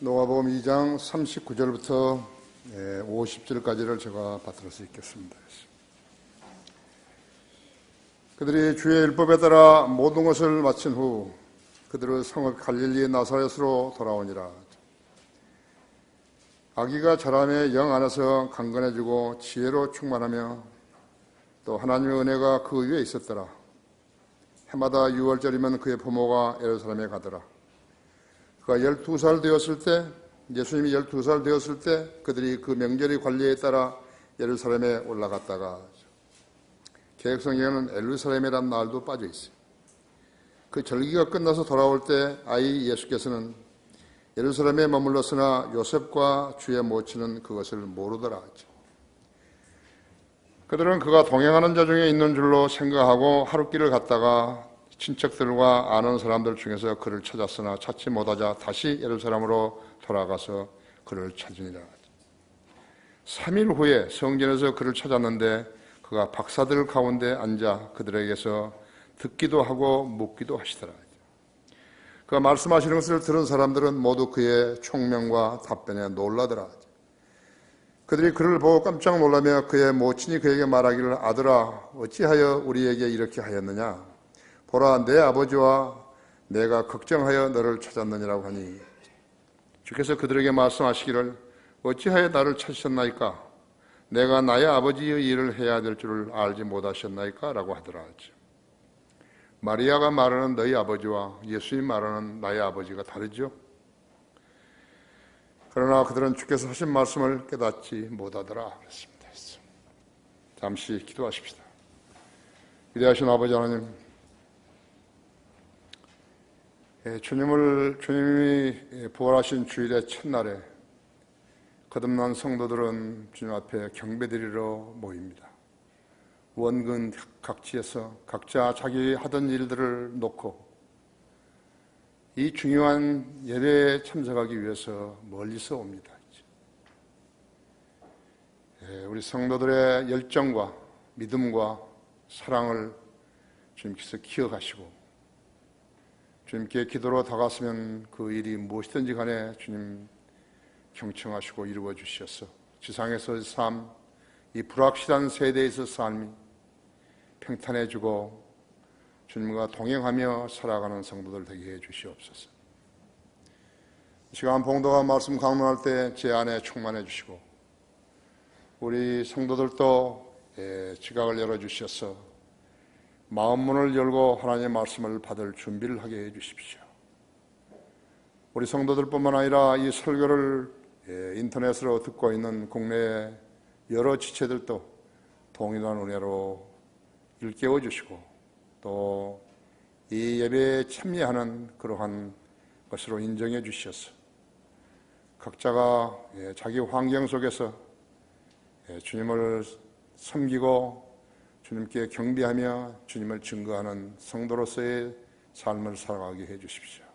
누가복음 2장 39절부터 50절까지를 제가 받들어 수 있겠습니다. 그들이 주의 율법에 따라 모든 것을 마친 후 그들은 성읍 갈릴리 나사렛으로 돌아오니라. 아기가 자라매 영 안에서 강건해지고 지혜로 충만하며 또 하나님의 은혜가 그 위에 있었더라. 해마다 유월절이면 그의 부모가 예루살렘에 가더라. 그가 12살 되었을 때, 예수님이 12살 되었을 때 그들이 그 명절의 관리에 따라 예루살렘에 올라갔다가, 개역성경에는 예루살렘이라는 날도 빠져 있어요. 그 절기가 끝나서 돌아올 때 아이 예수께서는 예루살렘에 머물렀으나 요셉과 주의 모친은 그것을 모르더라. 그들은 그가 동행하는 자 중에 있는 줄로 생각하고 하룻길을 갔다가 친척들과 아는 사람들 중에서 그를 찾았으나 찾지 못하자 다시 예루살렘으로 돌아가서 그를 찾으니라. 3일 후에 성전에서 그를 찾았는데 그가 박사들 가운데 앉아 그들에게서 듣기도 하고 묻기도 하시더라. 그가 말씀하시는 것을 들은 사람들은 모두 그의 총명과 답변에 놀라더라. 그들이 그를 보고 깜짝 놀라며 그의 모친이 그에게 말하기를, 아들아, 어찌하여 우리에게 이렇게 하였느냐? 보라, 내 아버지와 내가 걱정하여 너를 찾았느니라고 하니, 주께서 그들에게 말씀하시기를, 어찌하여 나를 찾으셨나이까? 내가 나의 아버지의 일을 해야 될 줄을 알지 못하셨나이까? 라고 하더라. 마리아가 말하는 너희 아버지와 예수님 말하는 나의 아버지가 다르죠? 그러나 그들은 주께서 하신 말씀을 깨닫지 못하더라 그랬습니다. 잠시 기도하십시다. 위대하신 아버지 하나님, 주님이 부활하신 주일의 첫날에 거듭난 성도들은 주님 앞에 경배드리러 모입니다. 원근 각지에서 각자 자기 하던 일들을 놓고 이 중요한 예배에 참석하기 위해서 멀리서 옵니다. 우리 성도들의 열정과 믿음과 사랑을 주님께서 기억하시고 주님께 기도로 다가서면 그 일이 무엇이든지 간에 주님 경청하시고 이루어 주셔서 지상에서의 삶, 이 불확실한 세대에서 삶이 평탄해지고 주님과 동행하며 살아가는 성도들 되게 해주시옵소서. 이 시간 봉도가 말씀 강론할 때 제 안에 충만해 주시고 우리 성도들도 지각을 열어주셔서 마음 문을 열고 하나님의 말씀을 받을 준비를 하게 해주십시오. 우리 성도들뿐만 아니라 이 설교를 인터넷으로 듣고 있는 국내의 여러 지체들도 동일한 은혜로 일깨워 주시고 또 이 예배에 참여하는 그러한 것으로 인정해 주셔서 각자가 자기 환경 속에서 주님을 섬기고 주님께 경배하며 주님을 증거하는 성도로서의 삶을 살아가게 해 주십시오.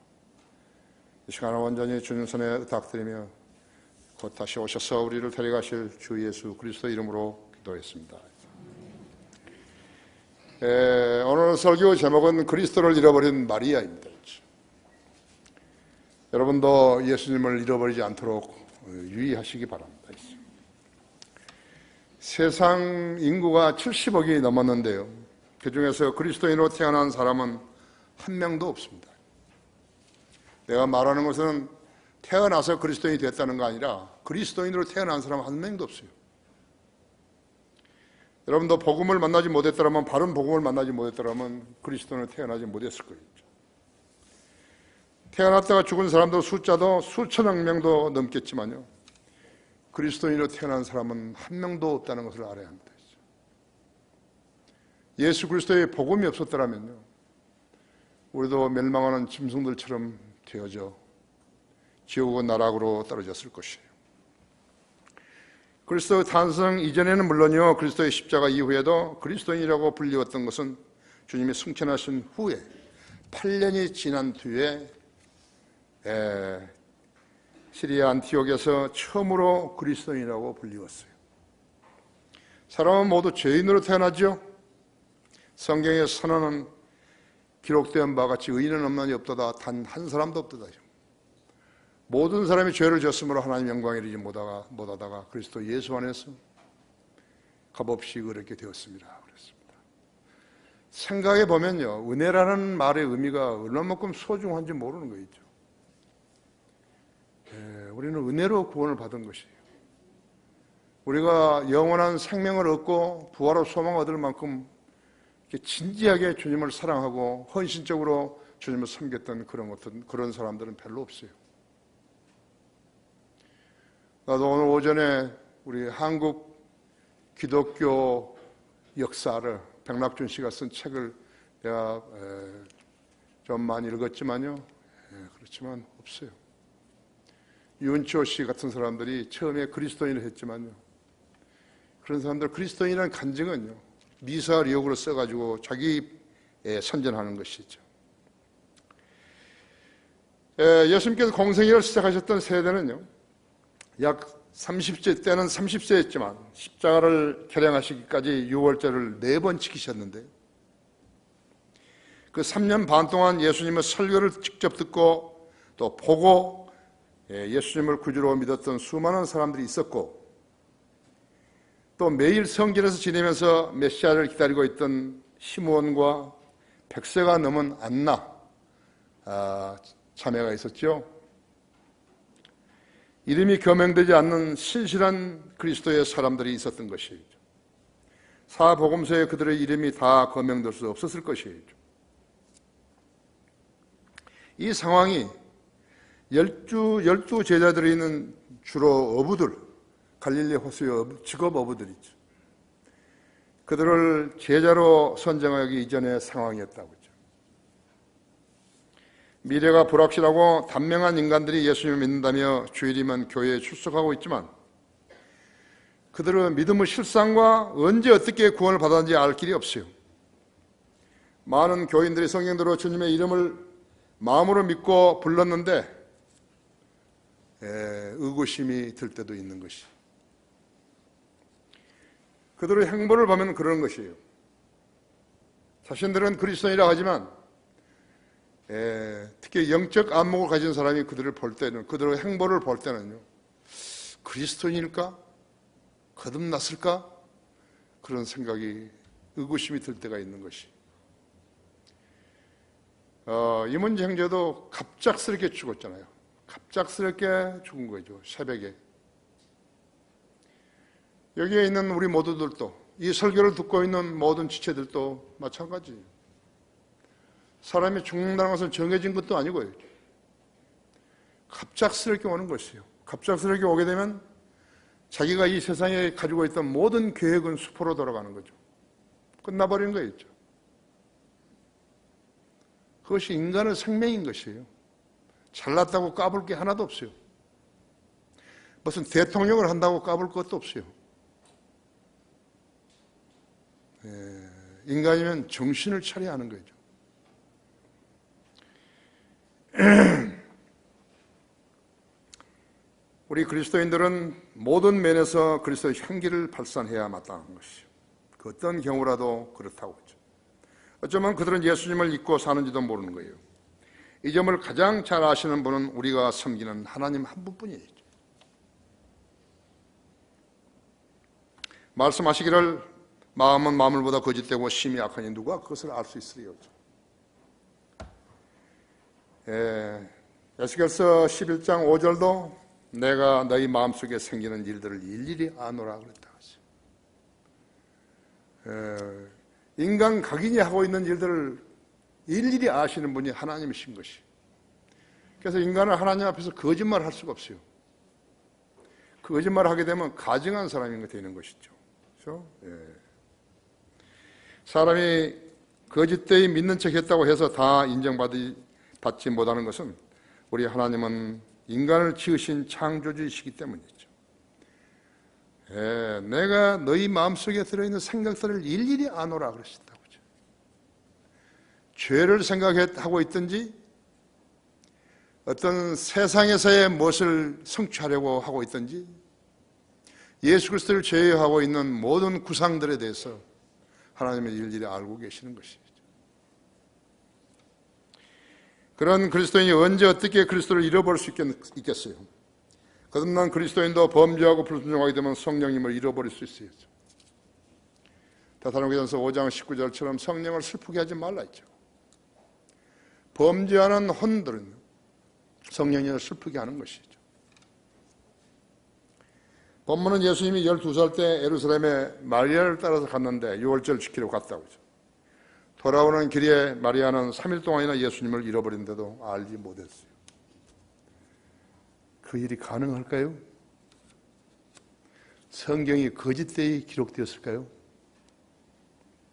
이 시간을 온전히 주님 손에 의탁드리며 곧 다시 오셔서 우리를 데려가실 주 예수 그리스도 이름으로 기도했습니다. 오늘 설교 제목은 그리스도를 잃어버린 마리아입니다. 여러분도 예수님을 잃어버리지 않도록 유의하시기 바랍니다. 세상 인구가 70억이 넘었는데요, 그 중에서 그리스도인으로 태어난 사람은 한 명도 없습니다. 내가 말하는 것은 태어나서 그리스도인이 됐다는 거 아니라 그리스도인으로 태어난 사람 한 명도 없어요. 여러분도 복음을 만나지 못했더라면, 바른 복음을 만나지 못했더라면 그리스도인으로 태어나지 못했을 거예요. 태어났다가 죽은 사람도 숫자도 수천억 명도 넘겠지만요, 그리스도인으로 태어난 사람은 한 명도 없다는 것을 알아야 합니다. 예수 그리스도의 복음이 없었더라면요, 우리도 멸망하는 짐승들처럼 되어져 지옥의 나락으로 떨어졌을 것이에요. 그리스도의 탄생 이전에는 물론이요, 그리스도의 십자가 이후에도 그리스도인이라고 불리웠던 것은 주님이 승천하신 후에 8년이 지난 뒤에 시리아 안티옥에서 처음으로 그리스도인이라고 불리웠어요. 사람은 모두 죄인으로 태어나죠. 성경의 선언은 기록된 바와 같이 의인은 없나니 없도다, 단 한 사람도 없도다. 모든 사람이 죄를 졌으므로 하나님 영광에 이르지 못하다가 그리스도 예수 안에서 값없이 의롭게 되었습니다. 그랬습니다. 생각해 보면요, 은혜라는 말의 의미가 얼마만큼 소중한지 모르는 거죠. 우리는 은혜로 구원을 받은 것이에요. 우리가 영원한 생명을 얻고 부활의 소망을 얻을 만큼 진지하게 주님을 사랑하고 헌신적으로 주님을 섬겼던 그런 사람들은 별로 없어요. 나도 오늘 오전에 우리 한국 기독교 역사를 백낙준 씨가 쓴 책을 내가 좀 많이 읽었지만요, 그렇지만 없어요. 윤치호 씨 같은 사람들이 처음에 그리스도인을 했지만요, 그런 사람들 그리스도인이라는 간증은요, 미사를 역으로 써가지고 자기 선전하는 것이죠. 예수님께서 공생애를 시작하셨던 세대는요, 약 30세 때는 30세였지만 십자가를 결행하시기까지 유월절을 4번 지키셨는데, 그 3년 반 동안 예수님의 설교를 직접 듣고 또 보고 예수님을 구주로 믿었던 수많은 사람들이 있었고, 또 매일 성전에서 지내면서 메시아를 기다리고 있던 시므온과 100세가 넘은 안나 자매가 있었죠. 이름이 교명되지 않는 신실한 그리스도의 사람들이 있었던 것이죠. 사복음서에 그들의 이름이 다 거명될 수 없었을 것이죠. 이 상황이 12 제자들이 있는 주로 어부들, 갈릴리 호수의 직업 어부들이죠. 그들을 제자로 선정하기 이전의 상황이었다고 하죠. 미래가 불확실하고 단명한 인간들이 예수님을 믿는다며 주일이면 교회에 출석하고 있지만, 그들은 믿음의 실상과 언제 어떻게 구원을 받았는지 알 길이 없어요. 많은 교인들이 성경대로 주님의 이름을 마음으로 믿고 불렀는데 의구심이 들 때도 있는 것이, 그들의 행보를 보면 그런 것이에요. 자신들은 그리스도인이라 하지만 특히 영적 안목을 가진 사람이 그들을 볼 때는, 그들의 행보를 볼 때는요, 그리스도인일까? 거듭났을까? 그런 생각이, 의구심이 들 때가 있는 것이. 이문재 형제도 갑작스럽게 죽었잖아요. 갑작스럽게 죽은 거죠, 새벽에. 여기에 있는 우리 모두들도, 이 설교를 듣고 있는 모든 지체들도 마찬가지예요. 사람이 죽는다는 것은 정해진 것도 아니고요. 갑작스럽게 오는 것이에요. 갑작스럽게 오게 되면 자기가 이 세상에 가지고 있던 모든 계획은 수포로 돌아가는 거죠. 끝나버리는 거였죠. 그것이 인간의 생명인 것이에요. 잘났다고 까불 게 하나도 없어요. 무슨 대통령을 한다고 까불 것도 없어요. 인간이면 정신을 차려야 하는 거죠. 우리 그리스도인들은 모든 면에서 그리스도의 향기를 발산해야 마땅한 것이죠. 그 어떤 경우라도 그렇다고 하죠. 어쩌면 그들은 예수님을 잊고 사는지도 모르는 거예요. 이 점을 가장 잘 아시는 분은 우리가 섬기는 하나님 한 분뿐이죠. 말씀하시기를 마음은 마물보다 거짓되고 심히 악하니 누가 그것을 알 수 있으리요. 에스겔서 11장 5절도 내가 너희 마음속에 생기는 일들을 일일이 아노라 그랬다. 인간 각인이 하고 있는 일들을 일일이 아시는 분이 하나님이신 것이. 그래서 인간은 하나님 앞에서 거짓말을 할 수가 없어요. 그 거짓말을 하게 되면 가증한 사람이 되는 것이죠. 그렇죠? 사람이 거짓되이 믿는 척 했다고 해서 다 인정받지 못하는 것은 우리 하나님은 인간을 지으신 창조주이시기 때문이죠. 내가 너희 마음속에 들어있는 생각들을 일일이 아노라 그러셨다고. 죄를 생각하고 있든지 어떤 세상에서의 무엇을 성취하려고 하고 있든지 예수 그리스도를 제외하고 있는 모든 구상들에 대해서 하나님의 일일이 알고 계시는 것이죠. 그런 그리스도인이 언제 어떻게 그리스도를 잃어버릴 수 있겠어요? 거듭난 그리스도인도 범죄하고 불순종하게 되면 성령님을 잃어버릴 수 있어요. 데살로니가전서 5장 19절처럼 성령을 슬프게 하지 말라 했죠. 범죄하는 혼들은 성령님을 슬프게 하는 것이죠. 본문은 예수님이 12살 때 예루살렘에 마리아를 따라서 갔는데 유월절 지키러 갔다고 하죠. 돌아오는 길에 마리아는 3일 동안이나 예수님을 잃어버린데도 알지 못했어요. 그 일이 가능할까요? 성경이 거짓되이 기록되었을까요?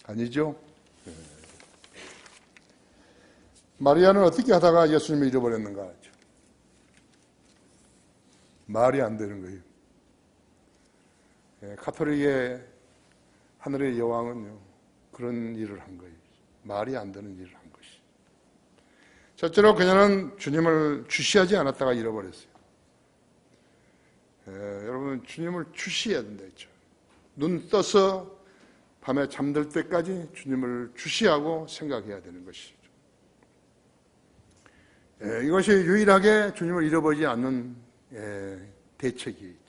아니죠. 마리아는 어떻게 하다가 예수님을 잃어버렸는가 하죠. 말이 안 되는 거예요. 가톨릭의 하늘의 여왕은요, 그런 일을 한 거예요. 말이 안 되는 일을 한 것이. 첫째로 그녀는 주님을 주시하지 않았다가 잃어버렸어요. 여러분, 주님을 주시해야 된다 했죠. 눈 떠서 밤에 잠들 때까지 주님을 주시하고 생각해야 되는 것이죠. 이것이 유일하게 주님을 잃어버리지 않는 대책이죠.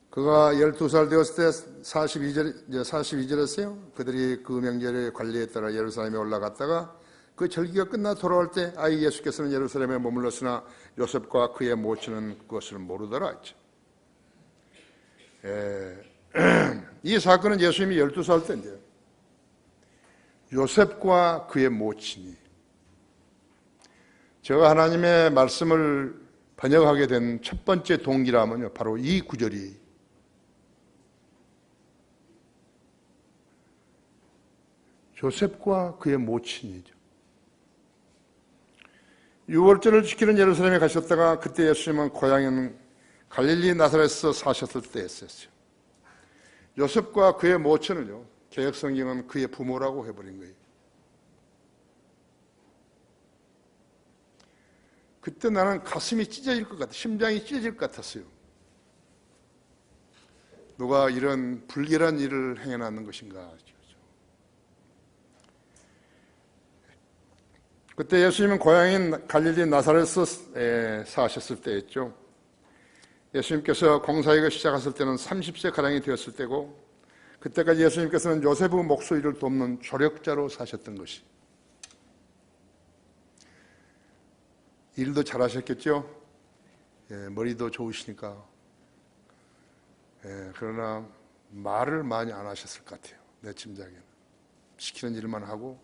그가 12살 되었을 때 42절이었어요. 그들이 그 명절의 관리에 따라 예루살렘에 올라갔다가 그 절기가 끝나 돌아올 때 아이 예수께서는 예루살렘에 머물렀으나 요셉과 그의 모친은 그것을 모르더라 했죠. 이 사건은 예수님이 12살 때인데요. 요셉과 그의 모친이, 제가 하나님의 말씀을 번역하게 된 첫 번째 동기라면요, 바로 이 구절이 요셉과 그의 모친이죠. 유월절을 지키는 예루살렘에 가셨다가 그때 예수님은 고향인 갈릴리 나사렛에서 사셨을 때였어요. 요셉과 그의 모친을요, 개역성경은 그의 부모라고 해버린 거예요. 그때 나는 가슴이 찢어질 것 같아, 심장이 찢어질 것 같았어요. 누가 이런 불결한 일을 행해놨는 것인가. 그때 예수님은 고향인 갈릴리 나사렛에서 사셨을 때였죠. 예수님께서 공사역을 시작하실 때는 30세가량이 되었을 때고, 그때까지 예수님께서는 요셉의 목소리를 돕는 조력자로 사셨던 것이. 일도 잘하셨겠죠. 머리도 좋으시니까. 그러나 말을 많이 안 하셨을 것 같아요. 내 짐작에는. 시키는 일만 하고.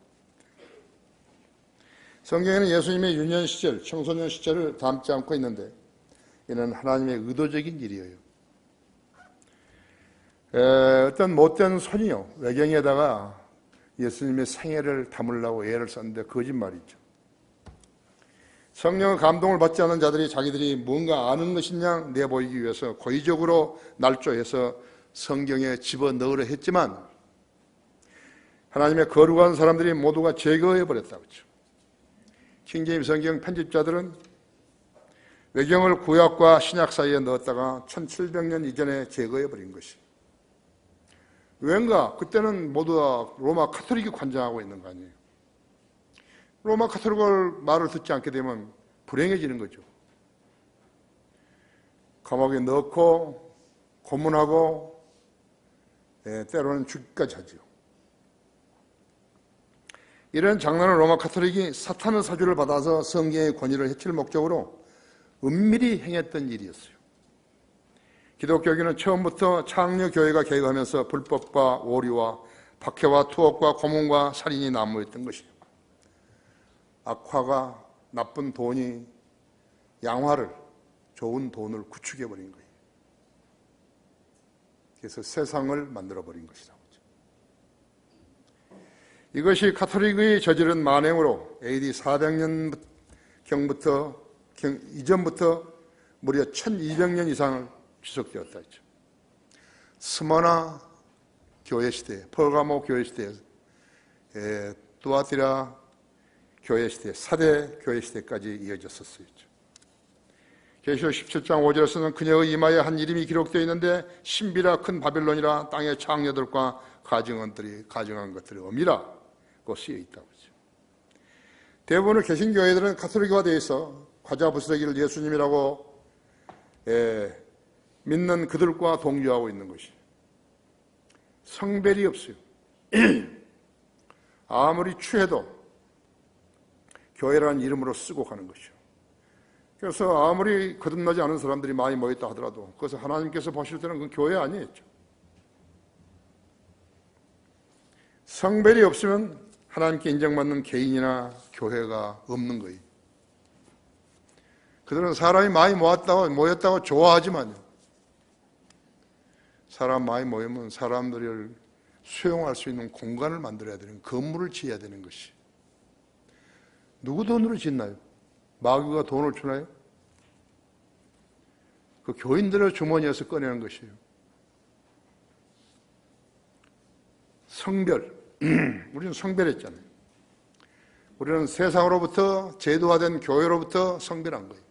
성경에는 예수님의 유년 시절, 청소년 시절을 담지 않고 있는데 이는 하나님의 의도적인 일이에요. 어떤 못된 손이요, 외경에다가 예수님의 생애를 담으려고 애를 썼는데 거짓말이죠. 성령의 감동을 받지 않은 자들이 자기들이 뭔가 아는 것이냐 내보이기 위해서 고의적으로 날조해서 성경에 집어넣으려 했지만 하나님의 거룩한 사람들이 모두가 제거해버렸다고 했죠. 킹제임스 성경 편집자들은 외경을 구약과 신약 사이에 넣었다가 1700년 이전에 제거해버린 것이. 왠가 그때는 모두 다 로마 카톨릭이 관장하고 있는 거 아니에요. 로마 카톨릭 말을 듣지 않게 되면 불행해지는 거죠. 감옥에 넣고 고문하고 때로는 죽기까지 하죠. 이런 장난을 로마 카톨릭이 사탄의 사주를 받아서 성경의 권위를 해칠 목적으로 은밀히 행했던 일이었어요. 기독교계는 처음부터 창녀교회가 개혁하면서 불법과 오류와 박해와 투옥과 고문과 살인이 난무했던 것이에요. 악화가 나쁜 돈이 양화를, 좋은 돈을 구축해버린 거예요. 그래서 세상을 만들어버린 것이다. 이것이 카톨릭의 저지른 만행으로 AD 400년경부터 이전부터 무려 1200년 이상을 지속되었다 했죠. 스머나 교회 시대, 퍼가모 교회 시대, 두아티라 교회 시대, 사대 교회 시대까지 이어졌었어요. 계시록 17장 5절에서는 그녀의 이마에 한 이름이 기록되어 있는데 신비라 큰 바빌론이라 땅의 창녀들과 가증한 것들이 엄이라고 쓰여 있다고 하죠. 대부분의 개신교회들은 가톨릭화되어 있어 과자 부스러기를 예수님이라고 믿는 그들과 동조하고 있는 것이 성별이 없어요. 아무리 취해도 교회라는 이름으로 쓰고 가는 것이요. 그래서 아무리 거듭나지 않은 사람들이 많이 모였다 하더라도 그것을 하나님께서 보실 때는 그건 교회 아니겠죠. 성별이 없으면 하나님께 인정받는 개인이나 교회가 없는 거예요. 그들은 사람이 많이 모였다고 좋아하지만요. 사람 많이 모이면 사람들을 수용할 수 있는 공간을 만들어야 되는, 건물을 지어야 되는 것이. 누구 돈으로 짓나요? 마귀가 돈을 주나요? 그 교인들의 주머니에서 꺼내는 것이에요. 성별. 우리는 성별했잖아요. 우리는 세상으로부터 제도화된 교회로부터 성별한 거예요.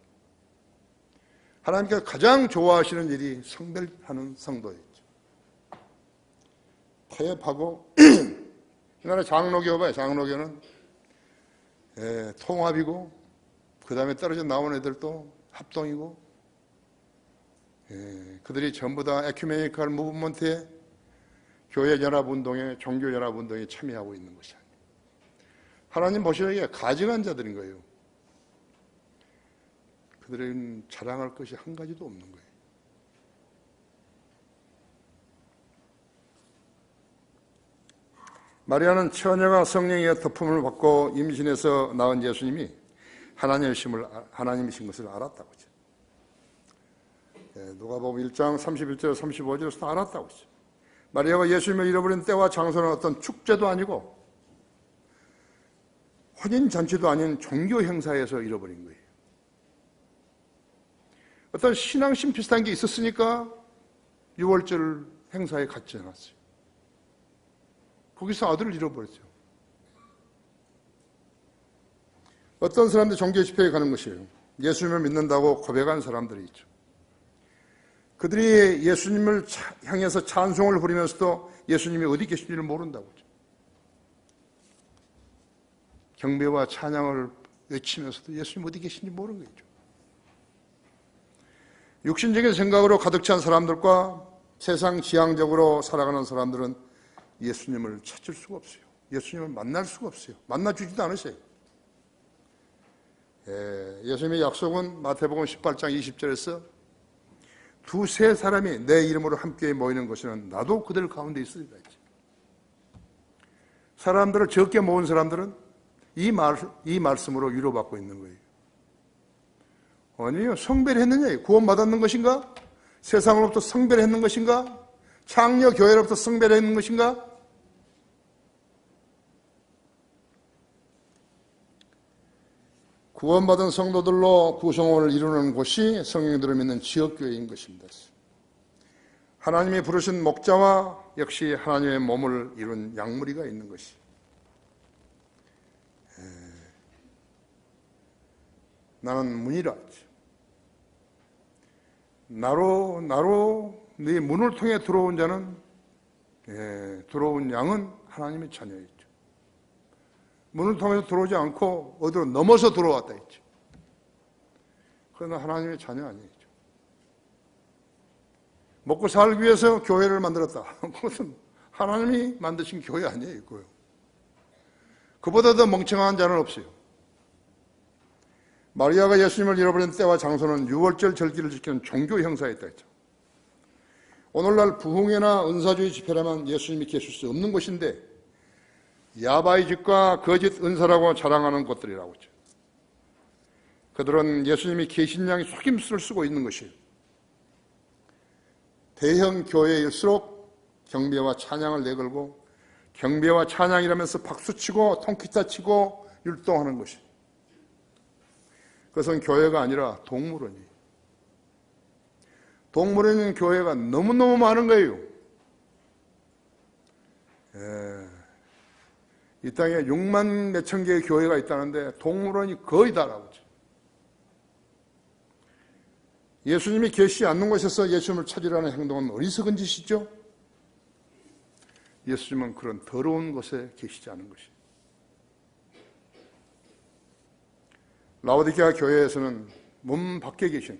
하나님께서 가장 좋아하시는 일이 성별하는 성도였죠. 타협하고 옛날에 장로교 봐요. 장로교는 통합이고 그 다음에 떨어져 나온 애들도 합동이고 그들이 전부 다 에큐메니컬 무브먼트에 교회 연합운동에 종교 연합운동에 참여하고 있는 것이 아니에요. 하나님 보시기에 가증한 자들인 거예요. 그들은 자랑할 것이 한 가지도 없는 거예요. 마리아는 처녀가 성령의 덮음을 받고 임신해서 낳은 예수님이 하나님이신 것을 알았다고 하죠. 누가복음 1장 31절 35절에서 알았다고 하죠. 마리아가 예수님을 잃어버린 때와 장소는 어떤 축제도 아니고 혼인잔치도 아닌 종교 행사에서 잃어버린 거예요. 어떤 신앙심 비슷한 게 있었으니까 6월절 행사에 갔지 않았어요. 거기서 아들을 잃어버렸죠. 어떤 사람들이 종교 집회에 가는 것이에요. 예수님을 믿는다고 고백한 사람들이 있죠. 그들이 예수님을 향해서 찬송을 부리면서도 예수님이 어디 계신지를 모른다고 하죠. 경배와 찬양을 외치면서도 예수님 어디 계신지 모르는 거죠. 육신적인 생각으로 가득 찬 사람들과 세상 지향적으로 살아가는 사람들은 예수님을 찾을 수가 없어요. 예수님을 만날 수가 없어요. 만나주지도 않으세요. 예수님의 약속은 마태복음 18장 20절에서 두세 사람이 내 이름으로 함께 모이는 곳에는 나도 그들 가운데 있으리라 했죠. 사람들을 적게 모은 사람들은 이 말씀으로 위로받고 있는 거예요. 아니요. 성별했느냐? 구원받았는 것인가? 세상으로부터 성별했는 것인가? 창녀 교회로부터 성별했는 것인가? 구원받은 성도들로 구성원을 이루는 곳이 성령들을 믿는 지역교회인 것입니다. 하나님이 부르신 목자와 역시 하나님의 몸을 이룬 양무리가 있는 것이. 나는 문이라 했죠. 나로 네 문을 통해 들어온 자는 들어온 양은 하나님의 자녀였죠. 문을 통해서 들어오지 않고 어디로 넘어서 들어왔다 했죠. 그러나 하나님의 자녀 아니죠. 먹고 살기 위해서 교회를 만들었다. 그것은 하나님이 만드신 교회 아니에요. 이거요. 그보다 더 멍청한 자는 없어요. 마리아가 예수님을 잃어버린 때와 장소는 6월절 절기를 지키는 종교 행사였다 했죠. 오늘날 부흥회나 은사주의 집회라면 예수님이 계실 수 없는 곳인데 야바이집과 거짓 은사라고 자랑하는 것들이라고 했죠. 그들은 예수님이 계신 양의 속임수를 쓰고 있는 것이에요. 대형 교회일수록 경배와 찬양을 내걸고 경배와 찬양이라면서 박수치고 통기타 치고 율동하는 것이에요. 그것은 교회가 아니라 동물원이에요. 동물원인 교회가 너무너무 많은 거예요. 이 땅에 6만 몇천 개의 교회가 있다는데 동물원이 거의 다라고 하죠. 예수님이 계시지 않는 곳에서 예수님을 찾으려는 행동은 어리석은 짓이죠. 예수님은 그런 더러운 곳에 계시지 않은 것이에요. 라오디게아 교회에서는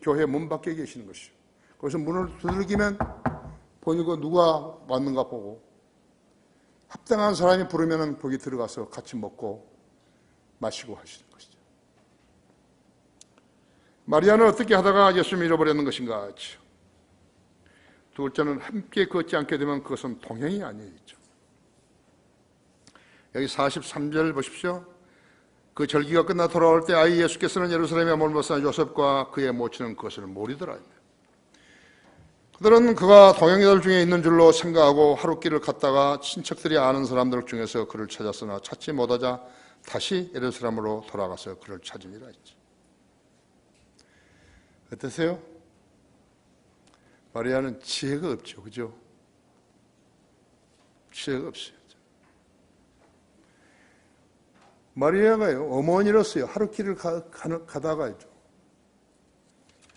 교회 문 밖에 계시는 것이죠. 거기서 문을 두들기면 보니까 누가 왔는가 보고 합당한 사람이 부르면 거기 들어가서 같이 먹고 마시고 하시는 것이죠. 마리아는 어떻게 하다가 예수님을 잃어버렸는 것인가? 두 번째는 함께 걷지 않게 되면 그것은 동행이 아니죠. 여기 43절 보십시오. 그 절기가 끝나 돌아올 때 아이 예수께서는 예루살렘에 머물러 산 요셉과 그의 모친은 그것을 모르더라. 그들은 그가 동행자들 중에 있는 줄로 생각하고 하룻길을 갔다가 친척들이 아는 사람들 중에서 그를 찾았으나 찾지 못하자 다시 예루살렘으로 돌아가서 그를 찾으니라 했죠. 어떠세요? 마리아는 지혜가 없죠. 그죠? 지혜가 없어요. 마리아가요, 어머니로서요, 하룻길을 가다가요,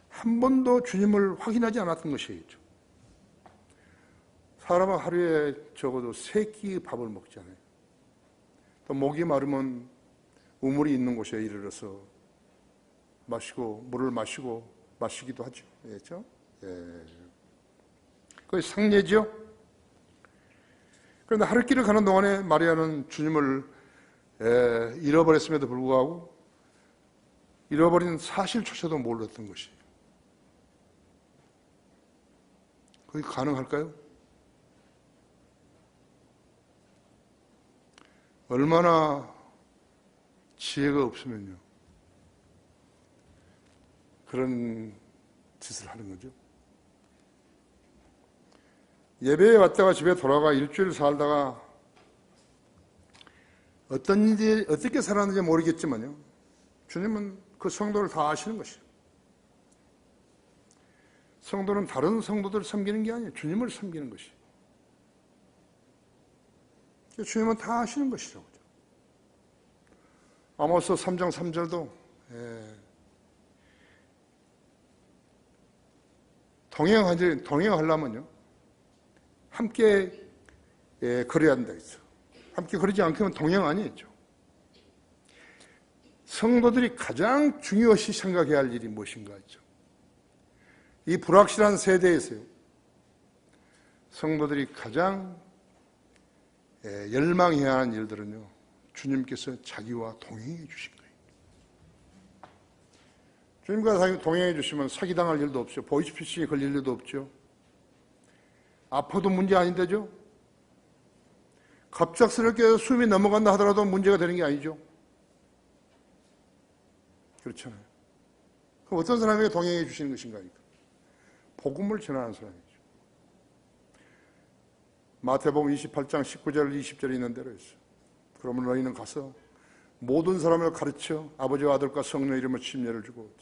한 번도 주님을 확인하지 않았던 것이죠. 사람은 하루에 적어도 3끼 밥을 먹잖아요. 또 목이 마르면 우물이 있는 곳에 이르러서 물을 마시기도 하죠. 그렇죠? 그게 상례죠. 그런데 하룻길을 가는 동안에 마리아는 주님을 잃어버렸음에도 불구하고 잃어버린 사실조차도 몰랐던 것이에요. 그게 가능할까요? 얼마나 지혜가 없으면요 그런 짓을 하는 거죠. 예배에 왔다가 집에 돌아가 일주일 살다가 어떻게 살았는지 모르겠지만요, 주님은 그 성도를 다 아시는 것이에요. 성도는 다른 성도들을 섬기는 게 아니에요. 주님을 섬기는 것이에요. 주님은 다 아시는 것이죠. 아모스 3장 3절도 동행하려면요 함께 걸어야 한다 했죠. 함께 걸지 않으면 동행 아니죠. 성도들이 가장 중요시 생각해야 할 일이 무엇인가 했죠. 이 불확실한 세대에서요, 성도들이 가장 열망해야 하는 일들은요, 주님께서 자기와 동행해 주신 거예요. 주님과 동행해 주시면 사기당할 일도 없죠. 보이스피싱에 걸릴 일도 없죠. 아파도 문제 아닌데죠. 갑작스럽게 숨이 넘어간다 하더라도 문제가 되는 게 아니죠. 그렇잖아요. 그럼 어떤 사람에게 동행해 주시는 것인가? 복음을 전하는 사람이죠. 마태복음 28장 19절 20절에 있는 대로 했어요. 그러면 너희는 가서 모든 사람을 가르쳐 아버지와 아들과 성령의 이름으로 침례를 주고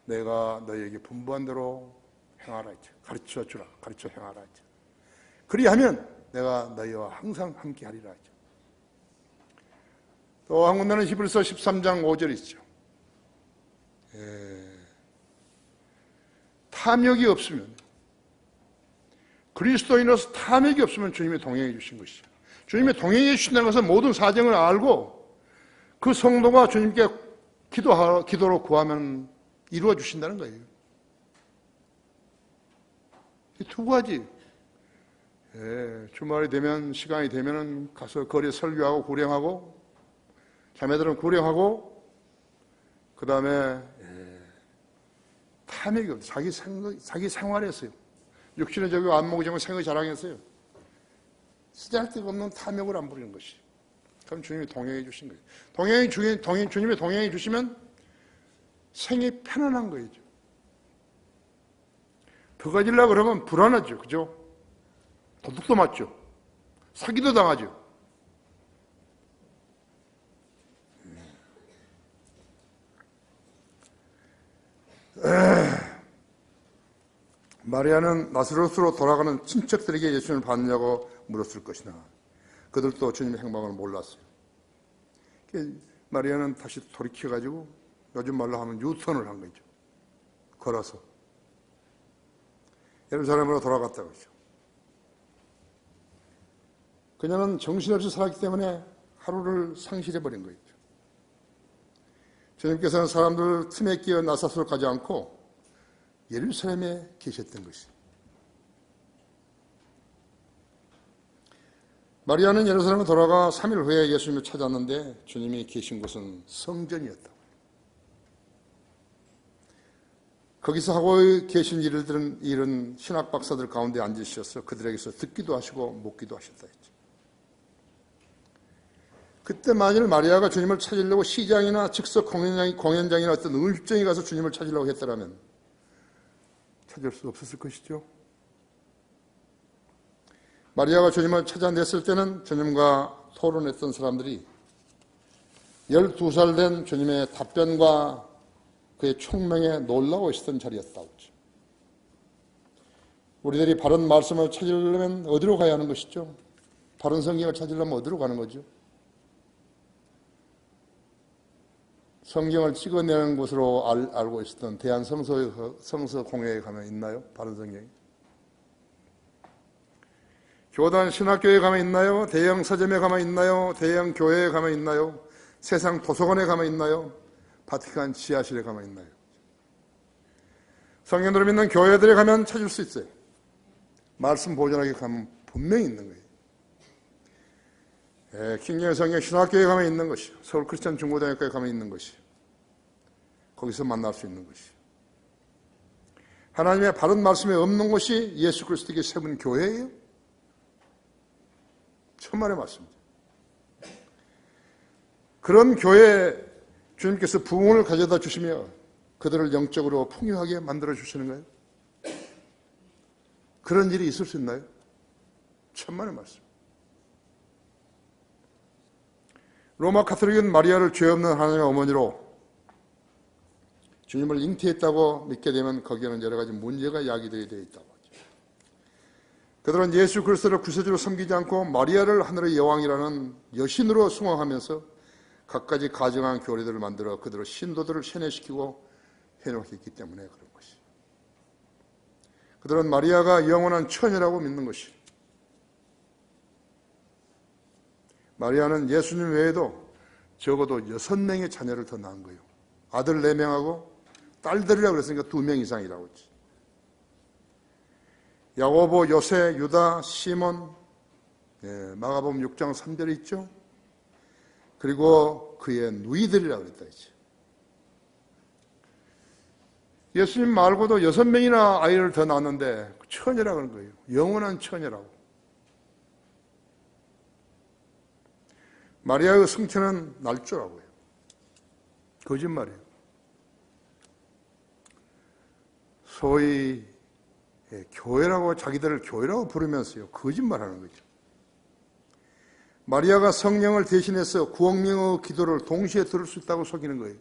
내가 너희에게 분부한 대로 행하라 했죠. 가르쳐 주라. 가르쳐 행하라 했죠. 그리하면 내가 너희와 항상 함께 하리라 했죠. 또 한 군데는 히브리서 13장 5절이 있죠. 탐욕이 없으면, 그리스도인으로서 탐욕이 없으면 주님이 동행해 주신 것이죠. 주님이 동행해 주신다는 것은 모든 사정을 알고 그 성도가 주님께 기도로 구하면 이루어 주신다는 거예요. 이 두 가지. 주말이 되면, 시간이 되면 가서 거리에 설교하고 구령하고, 자매들은 구령하고, 그 다음에 탐욕이 없어요. 자기 생활했어요. 육신의 적이고 안목의 적은 생을 자랑했어요. 쓰잘데가 없는 탐욕을 안 부리는 것이. 그럼 주님이 동행해 주신 거예요. 주님이 동행해 주시면 생이 편안한 거죠. 더 가지려고 그러면 불안하죠. 그죠? 도둑도 맞죠. 사기도 당하죠. 마리아는 나사로스로 돌아가는 친척들에게 예수님을 봤느냐고 물었을 것이나 그들도 주님의 행방을 몰랐어요. 마리아는 다시 돌이켜가지고 요즘 말로 하면 유턴을 한 거죠. 걸어서 예루살렘으로 돌아갔다고 하죠. 그녀는 정신없이 살았기 때문에 하루를 상실해버린 거죠. 주님께서는 사람들 틈에 끼어 나사스로 가지 않고 예루살렘에 계셨던 것입니다. 마리아는 예루살렘에 돌아가 3일 후에 예수님을 찾았는데 주님이 계신 곳은 성전이었다. 거기서 하고 계신 일은 신학 박사들 가운데 앉으셔서 그들에게서 듣기도 하시고 묻기도 하셨다 했죠. 그때 만일 마리아가 주님을 찾으려고 시장이나 즉석 공연장이나 어떤 음식점에 가서 주님을 찾으려고 했더라면 찾을 수 없었을 것이죠. 마리아가 주님을 찾아냈을 때는 주님과 토론했던 사람들이 12살 된 주님의 답변과 그의 총명에 놀라고 있었던 자리였다고 했죠. 우리들이 바른 말씀을 찾으려면 어디로 가야 하는 것이죠? 바른 성경을 찾으려면 어디로 가는 거죠? 성경을 찍어내는 곳으로 알고 있었던 대한성서공회에 가면 있나요? 바른 성경이? 교단 신학교에 가면 있나요? 대형 서점에 가면 있나요? 대형 교회에 가면 있나요? 세상 도서관에 가면 있나요? 바티칸 지하실에 가면 있나요? 성경들을 믿는 교회들에 가면 찾을 수 있어요. 말씀 보존하게 가면 분명히 있는 거예요. 킹제임스 성경 신학교에 가면 있는 것이요. 서울 크리스천 중고등학교에 가면 있는 것이요. 거기서 만날 수 있는 것이요. 하나님의 바른 말씀이 없는 것이 예수 그리스도께 세운 교회예요. 천만의 말씀입니다. 그런 교회에 주님께서 부흥을 가져다 주시며 그들을 영적으로 풍요하게 만들어 주시는 거예요. 그런 일이 있을 수 있나요? 천만의 말씀. 로마 카톨릭은 마리아를 죄 없는 하나님의 어머니로 주님을 잉태했다고 믿게 되면 거기에는 여러 가지 문제가 야기되게 되어 있다고 하죠. 그들은 예수 그리스도를 구세주로 섬기지 않고 마리아를 하늘의 여왕이라는 여신으로 숭앙하면서 갖가지 가증한 교리들을 만들어 그들의 신도들을 세뇌시키고 해놓았기 때문에 그런 것이. 그들은 마리아가 영원한 처녀라고 믿는 것이. 마리아는 예수님 외에도 적어도 6명의 자녀를 더 낳은 거예요. 아들 4명하고 딸들이라고 그랬으니까 2명 이상이라고 했지. 야고보, 요새, 유다, 시몬, 마가복음 6장 3절에 있죠. 그리고 그의 누이들이라고 그랬다 했지. 예수님 말고도 6명이나 아이를 더 낳았는데 처녀라고 하는 거예요. 영원한 처녀라고. 마리아의 성체는 날조라고 해요. 거짓말이에요. 소위 교회라고 자기들을 교회라고 부르면서요. 거짓말하는 거죠. 마리아가 성령을 대신해서 9억 명의 기도를 동시에 들을 수 있다고 속이는 거예요.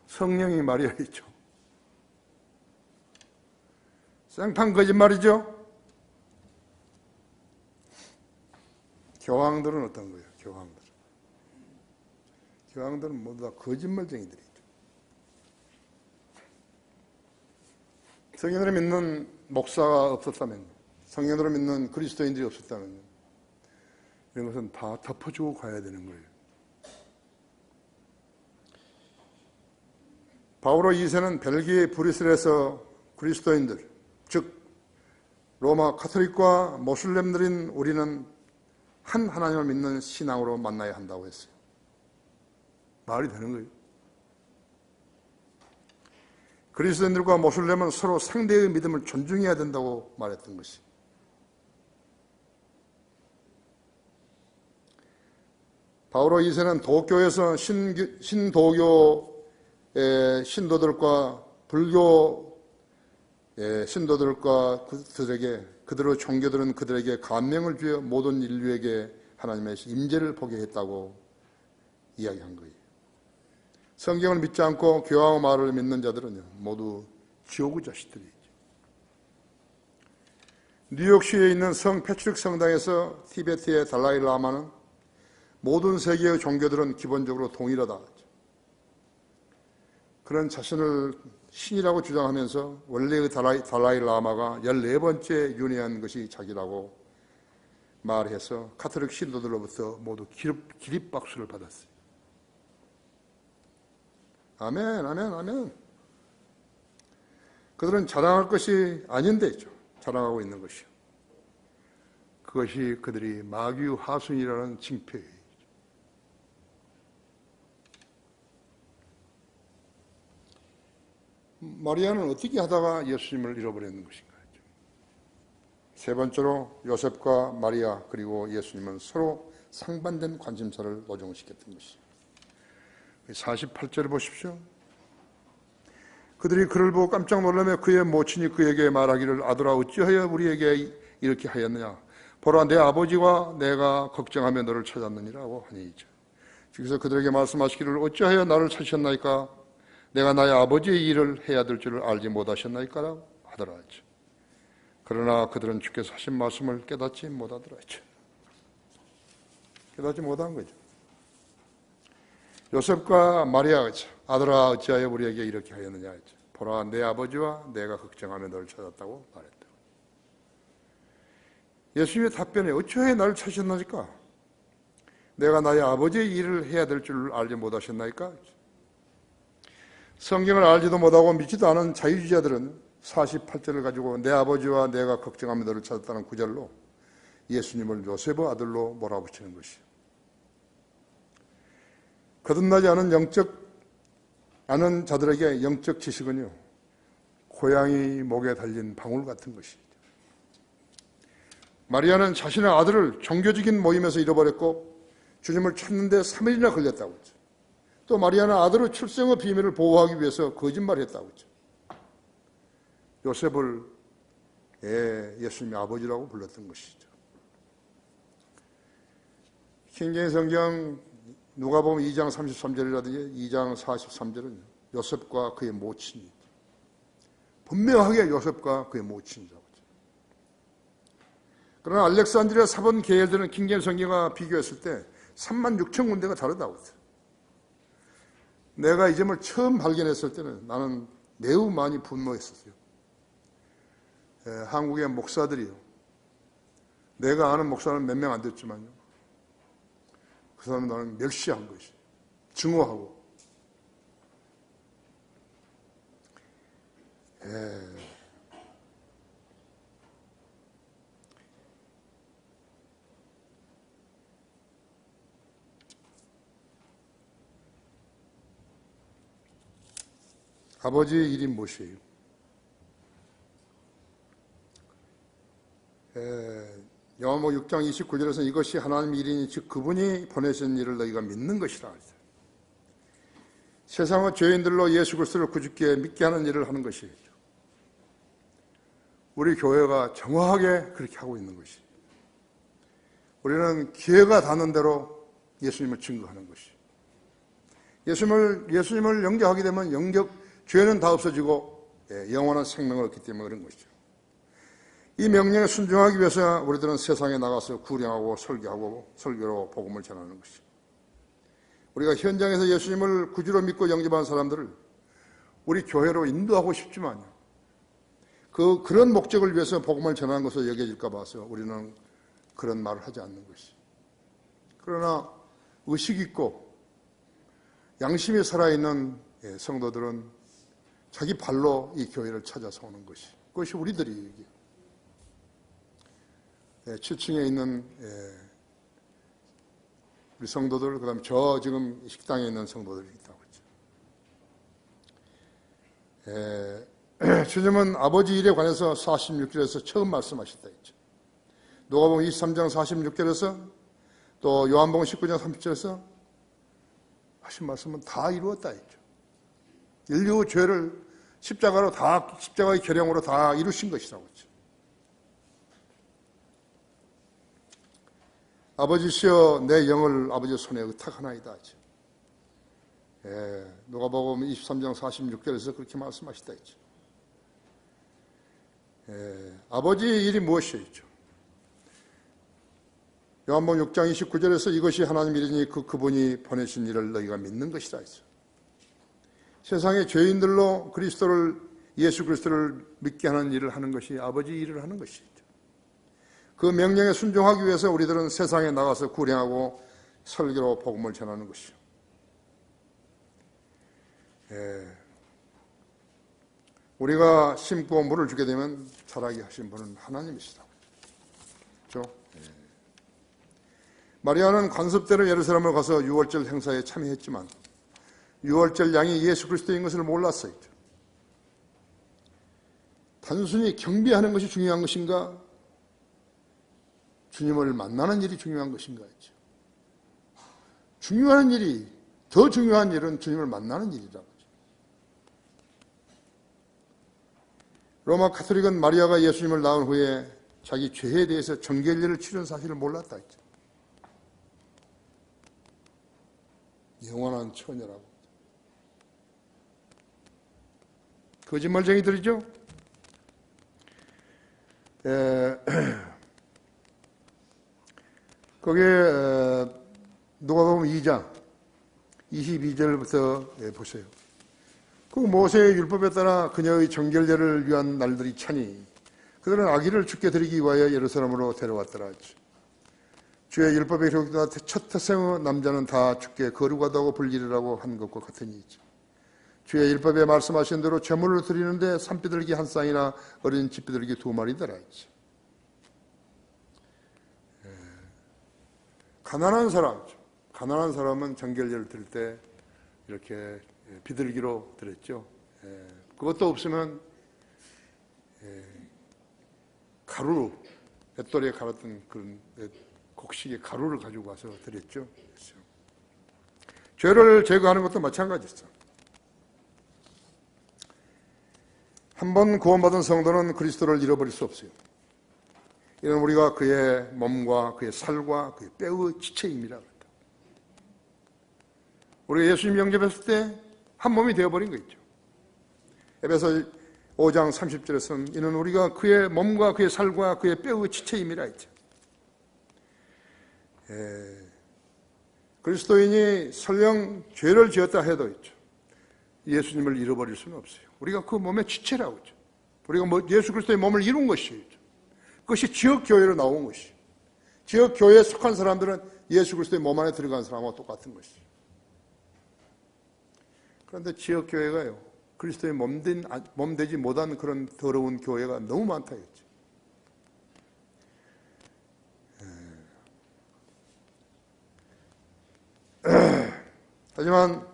성령이 마리아겠죠. 생판 거짓말이죠. 교황들은 어떤 거예요? 교황들은 모두 다 거짓말쟁이들이죠. 성경을 믿는 목사가 없었다면, 성경을 믿는 그리스도인들이 없었다면 이런 것은 다 덮어주고 가야 되는 거예요. 바오로 2세는 벨기에 브뤼셀에서 그리스도인들, 즉 로마 카톨릭과 모슬렘들인 우리는 한 하나님을 믿는 신앙으로 만나야 한다고 했어요. 말이 되는 거예요. 그리스도인들과 모슬렘은 서로 상대의 믿음을 존중해야 된다고 말했던 것이. 바오로 2세는 도교에서 신도들과 불교 신도들과 그들의 종교들은 그들에게 감명을 주어 모든 인류에게 하나님의 임재를 보게 했다고 이야기한 거예요. 성경을 믿지 않고 교황의 말을 믿는 자들은요, 모두 지옥의 자식들이죠. 뉴욕시에 있는 성 패트릭 성당에서 티베트의 달라이 라마는 모든 세계의 종교들은 기본적으로 동일하다. 그런 자신을 신이라고 주장하면서 원래의 달라이 라마가 14번째 윤회한 것이 자기라고 말해서 카톨릭 신도들로부터 모두 기립박수를 받았어요. 아멘, 아멘, 아멘. 그들은 자랑할 것이 아닌데 자랑하고 있는 것이요. 그것이 그들이 마귀하순이라는 징표예요. 마리아는 어떻게 하다가 예수님을 잃어버렸는 것인가? 세 번째로 요셉과 마리아 그리고 예수님은 서로 상반된 관심사를 노정시켰던 것이죠. 48절을 보십시오. 그들이 그를 보고 깜짝 놀라며 그의 모친이 그에게 말하기를 아들아 어찌하여 우리에게 이렇게 하였느냐 보라 내 아버지와 내가 걱정하며 너를 찾았느니라고 하니이죠. 그래서 그들에게 말씀하시기를 어찌하여 나를 찾으셨나이까 내가 나의 아버지의 일을 해야 될 줄을 알지 못하셨나이까 하더라 하죠. 그러나 그들은 주께서 하신 말씀을 깨닫지 못하더라 하죠. 깨닫지 못한 거죠. 요셉과 마리아가 아들아 어찌하여 우리에게 이렇게 하였느냐 했죠. 보라 내 아버지와 내가 걱정하며 너를 찾았다고 말했다. 예수님의 답변에 어찌하여 나를 찾으셨나이까 내가 나의 아버지의 일을 해야 될 줄 알지 못하셨나이까. 성경을 알지도 못하고 믿지도 않은 자유주의자들은 48절을 가지고 내 아버지와 내가 걱정하며 너를 찾았다는 구절로 예수님을 요셉의 아들로 몰아붙이는 것이요. 거듭나지 않은 자들에게 영적 지식은요, 고양이 목에 달린 방울 같은 것이죠. 마리아는 자신의 아들을 종교적인 모임에서 잃어버렸고 주님을 찾는데 3일이나 걸렸다고 했죠. 또 마리아는 아들의 출생의 비밀을 보호하기 위해서 거짓말을 했다고 했죠. 요셉을 예수님의 아버지라고 불렀던 것이죠. 킹제임스 성경 누가복음 2장 33절이라든지 2장 43절은 요셉과 그의 모친이 분명하게 요셉과 그의 모친이라고 하죠. 그러나 알렉산드리아 사본 계열들은 킹제임스 성경과 비교했을 때 36,000 군데가 다르다고 했어요. 내가 이 점을 처음 발견했을 때는 나는 매우 많이 분노했었어요. 한국의 목사들이요. 내가 아는 목사는 몇 명 안 됐지만요. 그 사람은 나는 멸시한 것이 증오하고 아버지의 일이 무엇이에요? 요한복음 6장 29절에서 이것이 하나님의 일이니 즉 그분이 보내신 일을 너희가 믿는 것이라. 세상의 죄인들로 예수 그리스도를 구주께 믿게 하는 일을 하는 것이죠. 우리 교회가 정확하게 그렇게 하고 있는 것이. 우리는 기회가 닿는 대로 예수님을 증거하는 것이. 예수님을 영접하게 되면 죄는 다 없어지고 영원한 생명을 얻기 때문에 그런 것이죠. 이 명령에 순종하기 위해서 우리들은 세상에 나가서 구령하고 설교로 복음을 전하는 것이죠. 우리가 현장에서 예수님을 구주로 믿고 영접한 사람들을 우리 교회로 인도하고 싶지만요. 그런 목적을 위해서 복음을 전하는 것으로 여겨질까 봐서 우리는 그런 말을 하지 않는 것이. 그러나 의식 있고 양심이 살아있는 성도들은 자기 발로 이 교회를 찾아서 오는 것이. 그것이 우리들이 얘기해요. 7층에 있는 우리 성도들, 그 다음에 저 지금 식당에 있는 성도들이 있다고 했죠. 주님은 아버지 일에 관해서 46절에서 처음 말씀하셨다 했죠. 누가복음 23장 46절에서 또 요한복음 19장 30절에서 하신 말씀은 다 이루었다 했죠. 인류의 죄를 십자가의 계량으로 다 이루신 것이라고 했죠. 아버지시여 내 영을 아버지 손에 의탁하나이다 하죠. 누가복음 23장 46절에서 그렇게 말씀하시다 했죠. 아버지의 일이 무엇이었죠? 요한복음 6장 29절에서 이것이 하나님 일이니 그분이 보내신 일을 너희가 믿는 것이라 했죠. 세상의 죄인들로 예수 그리스도를 믿게 하는 일을 하는 것이 아버지 일을 하는 것이죠. 그 명령에 순종하기 위해서 우리들은 세상에 나가서 구령하고 설교로 복음을 전하는 것이죠. 우리가 심고 물을 주게 되면 자라게 하신 분은 하나님이시다. 그렇죠? 마리아는 관습대로 예루살렘을 가서 유월절 행사에 참여했지만 유월절 양이 예수 그리스도인 것을 몰랐어요. 단순히 경배하는 것이 중요한 것인가? 주님을 만나는 일이 중요한 것인가 했죠. 중요한 일이, 더 중요한 일은 주님을 만나는 일이라고 하죠. 로마 카톨릭은 마리아가 예수님을 낳은 후에 자기 죄에 대해서 정결례를 치른 사실을 몰랐다 했죠. 영원한 처녀라고. 거짓말쟁이들이죠. 거기에 누가복음 2장 22절부터 보세요. 그 모세의 율법에 따라 그녀의 정결례를 위한 날들이 차니 그들은 아기를 주께 드리기 위하여 예루살렘으로 데려왔더라. 주의 율법에 기록된 첫 태생의 남자는 다 주께 거룩하다고 불리리라고 한 것과 같으니 주의 율법에 말씀하신 대로 제물을 드리는데 산비둘기 한 쌍이나 어린 집비둘기 2마리더라. 가난한 사람은 정결례를 드릴 때 이렇게 비둘기로 드렸죠. 그것도 없으면 가루, 맷돌에 갈았던 그런 곡식의 가루를 가지고 와서 드렸죠. 죄를 제거하는 것도 마찬가지죠. 한 번 구원받은 성도는 그리스도를 잃어버릴 수 없어요. 이는 우리가 그의 몸과 그의 살과 그의 뼈의 지체입니다. 우리가 예수님 영접했을 때 한 몸이 되어버린 거 있죠. 에베소 5장 30절에서는 이는 우리가 그의 몸과 그의 살과 그의 뼈의 지체임이라 했죠. 그리스도인이 설령 죄를 지었다 해도 있죠. 예수님을 잃어버릴 수는 없어요. 우리가 그 몸의 지체라고 하죠. 우리가 예수 그리스도의 몸을 이룬 것이에요. 그것이 지역교회로 나온 것이에요. 지역교회에 속한 사람들은 예수 그리스도의 몸 안에 들어간 사람과 똑같은 것이에요. 그런데 지역교회가요, 그리스도의 몸 되지 못한 그런 더러운 교회가 너무 많다 했죠. 하지만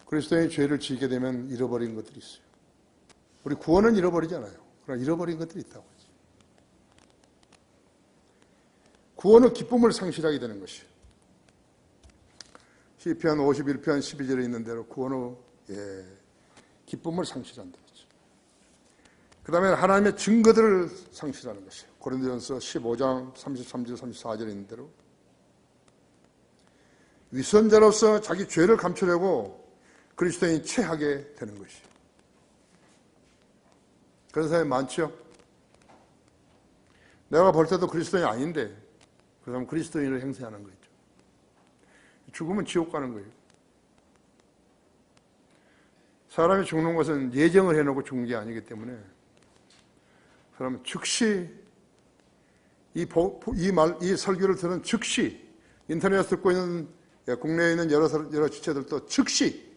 그리스도의 죄를 지게 되면 잃어버린 것들이 있어요. 우리 구원은 잃어버리잖아요. 그러나 잃어버린 것들이 있다고 하죠. 구원의 기쁨을 상실하게 되는 것이에요. 시편 51편 12절에 있는 대로 구원의 기쁨을 상실한다. 그 다음에 하나님의 증거들을 상실하는 것이에요. 고린도전서 15장 33절 34절에 있는 대로 위선자로서 자기 죄를 감추려고 그리스도인이 체하게 되는 것이에요. 그런 사람이 많죠. 내가 볼 때도 그리스도인이 아닌데 그 사람은 그리스도인을 행세하는 거죠. 죽으면 지옥 가는 거예요. 사람이 죽는 것은 예정을 해놓고 죽는 게 아니기 때문에 사람은 즉시 이 설교를 들은 즉시 인터넷에서 듣고 있는 국내에 있는 여러 지체들도 즉시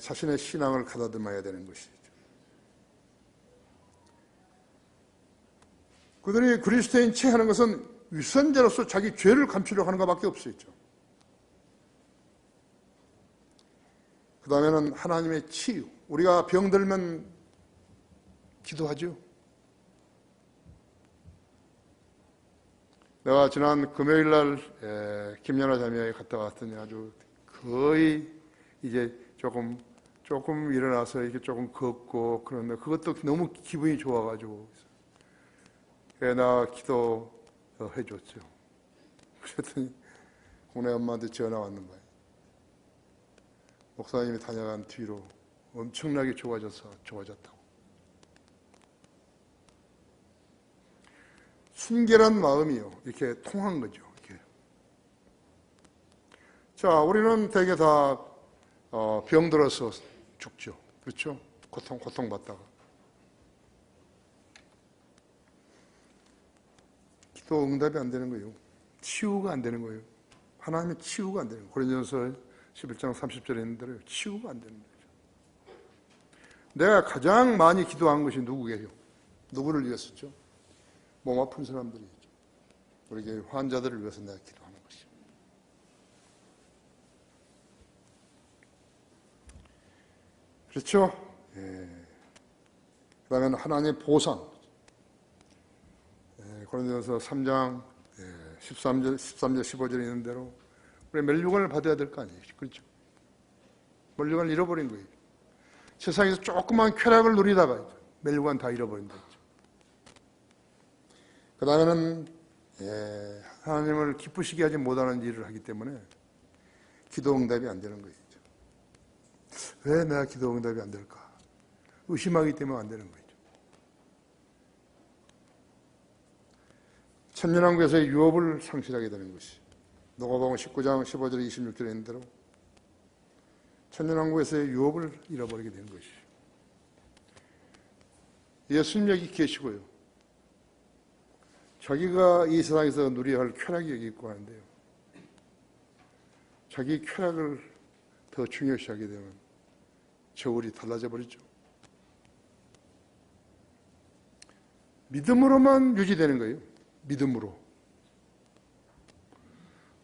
자신의 신앙을 가다듬어야 되는 것이죠. 그들이 그리스도인 체하는 것은 위선자로서 자기 죄를 감추려고 하는 것밖에 없었죠. 그 다음에는 하나님의 치유. 우리가 병들면 기도하죠. 내가 지난 금요일 날 김연아 자매에 갔다 왔더니 아주 거의 이제 조금 일어나서 이렇게 조금 걷고 그런데 그것도 너무 기분이 좋아가지고 나 기도해줬죠. 그랬더니 국내 엄마한테 전화 왔는 거예요. 목사님이 다녀간 뒤로 엄청나게 좋아졌다고. 순결한 마음이요. 이렇게 통한 거죠. 이렇게. 자, 우리는 대개 다 병들어서 죽죠. 그렇죠? 고통받다가. 기도 응답이 안 되는 거예요. 치유가 안 되는 거예요. 하나님의 치유가 안 되는 거예요. 고린도전서 11장 30절에 있는 대로 치유가 안 되는 거죠. 내가 가장 많이 기도한 것이 누구게요? 누구를 위해서죠? 몸 아픈 사람들이죠. 우리 교회 환자들을 위해서 내가 기도하는 것입니다. 그렇죠? 예. 그 다음에 하나님의 보상. 고린도전서 3장 13절, 15절에 있는 대로 우리 멸류관을 받아야 될 거 아니에요. 그렇죠? 멸류관을 잃어버린 거예요. 세상에서 조그만 쾌락을 누리다가 멸류관 다 잃어버린다. 그 다음에는 하나님을 기쁘시게 하지 못하는 일을 하기 때문에 기도 응답이 안 되는 거예요. 왜 내가 기도 응답이 안 될까? 의심하기 때문에 안 되는 거죠. 천년왕국에서의 유업을 상실하게 되는 것이 누가복음 19장 15절 26절에 있는 대로 천년왕국에서의 유업을 잃어버리게 되는 것이 예수님 여기 계시고요. 자기가 이 세상에서 누려야 할 쾌락이 여기 있고 하는데요. 자기 쾌락을 더 중요시하게 되면 저울이 달라져 버리죠. 믿음으로만 유지되는 거예요. 믿음으로.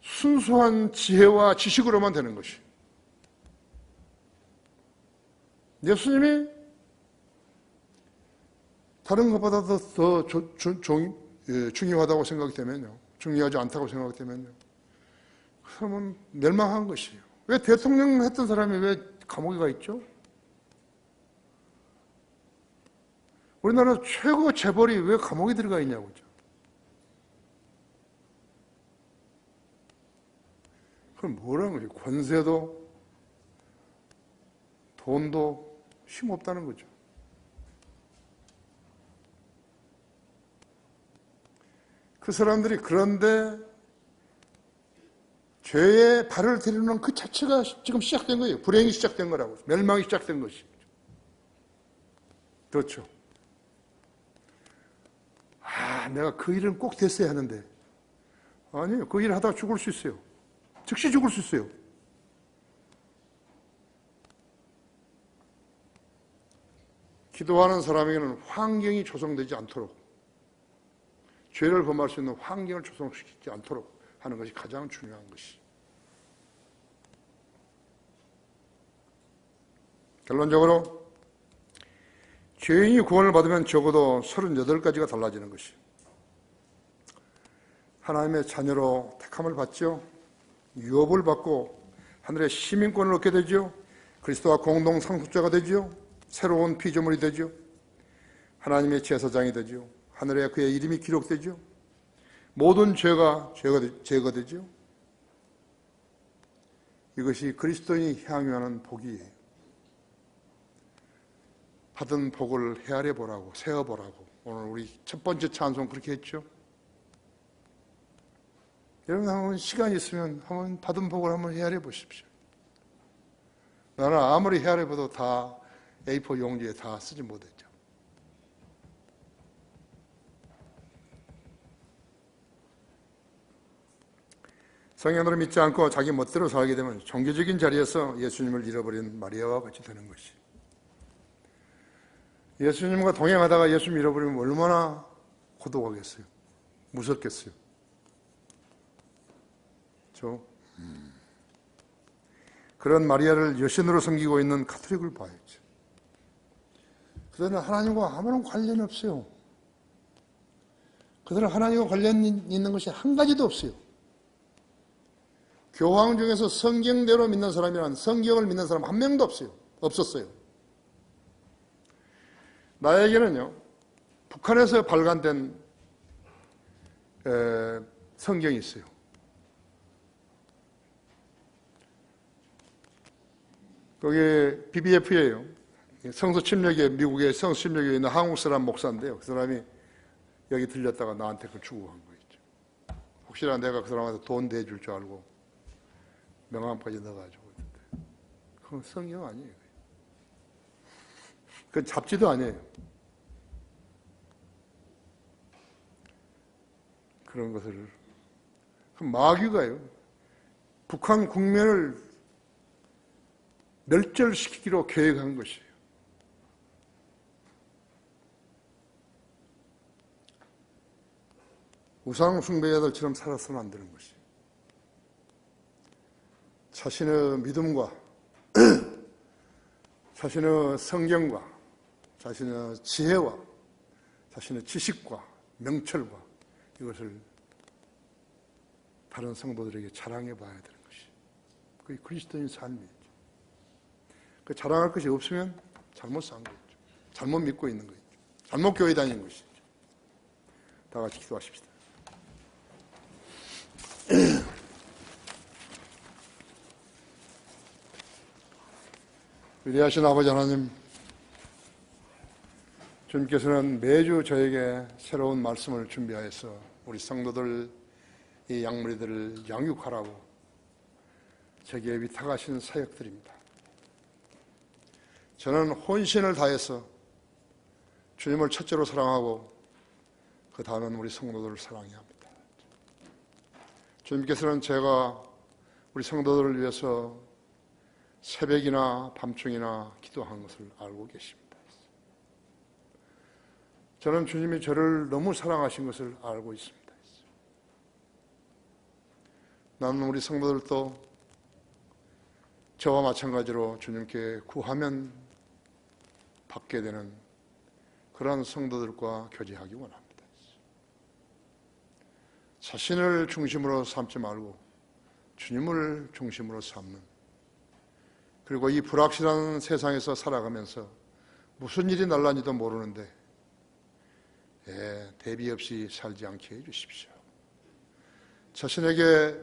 순수한 지혜와 지식으로만 되는 것이. 예수님이 다른 것보다 더 중요하다고 생각되면요. 중요하지 않다고 생각되면요. 그 사람은 멸망한 것이에요. 왜 대통령 했던 사람이 왜 감옥에 가 있죠? 우리나라 최고 재벌이 왜 감옥에 들어가 있냐고죠. 그럼 뭐라는 거죠? 권세도 돈도 힘없다는 거죠. 그 사람들이 그런데 죄에 발을 들이는 그 자체가 지금 시작된 거예요. 불행이 시작된 거라고. 멸망이 시작된 것이. 그렇죠. 내가 그 일은 꼭 됐어야 하는데. 아니에요. 그 일을 하다가 죽을 수 있어요. 즉시 죽을 수 있어요. 기도하는 사람에게는 환경이 조성되지 않도록, 죄를 범할 수 있는 환경을 조성시키지 않도록 하는 것이 가장 중요한 것이. 결론적으로 죄인이 구원을 받으면 적어도 38가지가 달라지는 것이. 하나님의 자녀로 택함을 받죠. 유업을 받고 하늘의 시민권을 얻게 되죠. 그리스도와 공동 상속자가 되죠. 새로운 피조물이 되죠. 하나님의 제사장이 되죠. 하늘에 그의 이름이 기록되죠. 모든 죄가 제거되죠. 이것이 그리스도인이 향유하는 복이에요. 받은 복을 헤아려 보라고, 세어 보라고. 오늘 우리 첫 번째 찬송 그렇게 했죠. 여러분 한번 시간 있으면 한번 받은 복을 한번 헤아려 보십시오. 나는 아무리 헤아려 봐도 다 A4 용지에 다 쓰지 못했죠. 성령으로 믿지 않고 자기 멋대로 살게 되면 종교적인 자리에서 예수님을 잃어버린 마리아와 같이 되는 것이. 예수님과 동행하다가 예수님 잃어버리면 얼마나 고독하겠어요. 무섭겠어요. 그런 마리아를 여신으로 섬기고 있는 가톨릭을 봐야죠. 그들은 하나님과 아무런 관련이 없어요. 그들은 하나님과 관련이 있는 것이 한 가지도 없어요. 교황 중에서 성경대로 믿는 사람이란 성경을 믿는 사람 한 명도 없었어요. 나에게는요, 북한에서 발간된 성경이 있어요. 거기 BBF예요. 성서 침략에 미국의 성서 침략에 있는 한국 사람 목사인데요. 그 사람이 여기 들렸다가 나한테 그걸 주고 간 거예요. 혹시나 내가 그 사람한테 돈 대줄 줄 알고 명함까지 넣어가지고 있는데 그건 성경 아니에요. 그건 잡지도 아니에요. 그런 것을 마귀가요. 북한 국면을 멸절시키기로 계획한 것이에요. 우상 숭배자들처럼 살아서는 안 되는 것이에요. 자신의 믿음과 자신의 성경과 자신의 지혜와 자신의 지식과 명철과 이것을 다른 성도들에게 자랑해 봐야 되는 것이에요. 그게 그리스도인 삶이죠. 그 자랑할 것이 없으면 잘못 산 거죠. 잘못 믿고 있는 거죠. 잘못 교회 다니는 것이죠. 다 같이 기도하십시다. 위대하신 아버지 하나님, 주님께서는 매주 저에게 새로운 말씀을 준비하여서 우리 성도들, 이 양무리들을 양육하라고 제게 위탁하신 사역들입니다. 저는 혼신을 다해서 주님을 첫째로 사랑하고 그 다음은 우리 성도들을 사랑해야 합니다. 주님께서는 제가 우리 성도들을 위해서 새벽이나 밤중이나 기도한 것을 알고 계십니다. 저는 주님이 저를 너무 사랑하신 것을 알고 있습니다. 나는 우리 성도들도 저와 마찬가지로 주님께 구하면 받게 되는 그러한 성도들과 교제하기 원합니다. 자신을 중심으로 삼지 말고 주님을 중심으로 삼는, 그리고 이 불확실한 세상에서 살아가면서 무슨 일이 날란지도 모르는데 대비 없이 살지 않게 해주십시오. 자신에게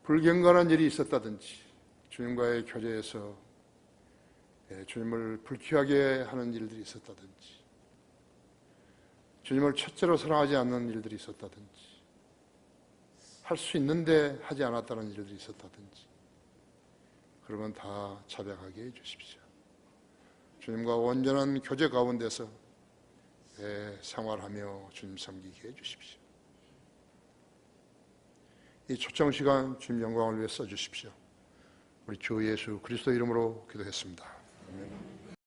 불경건한 일이 있었다든지 주님과의 교제에서 주님을 불쾌하게 하는 일들이 있었다든지 주님을 첫째로 사랑하지 않는 일들이 있었다든지 할 수 있는데 하지 않았다는 일들이 있었다든지 그러면 다 자백하게 해주십시오. 주님과 온전한 교제 가운데서 생활하며 주님 섬기게 해주십시오. 이 초청시간 주님 영광을 위해 써주십시오. 우리 주 예수 그리스도 이름으로 기도했습니다. 아멘.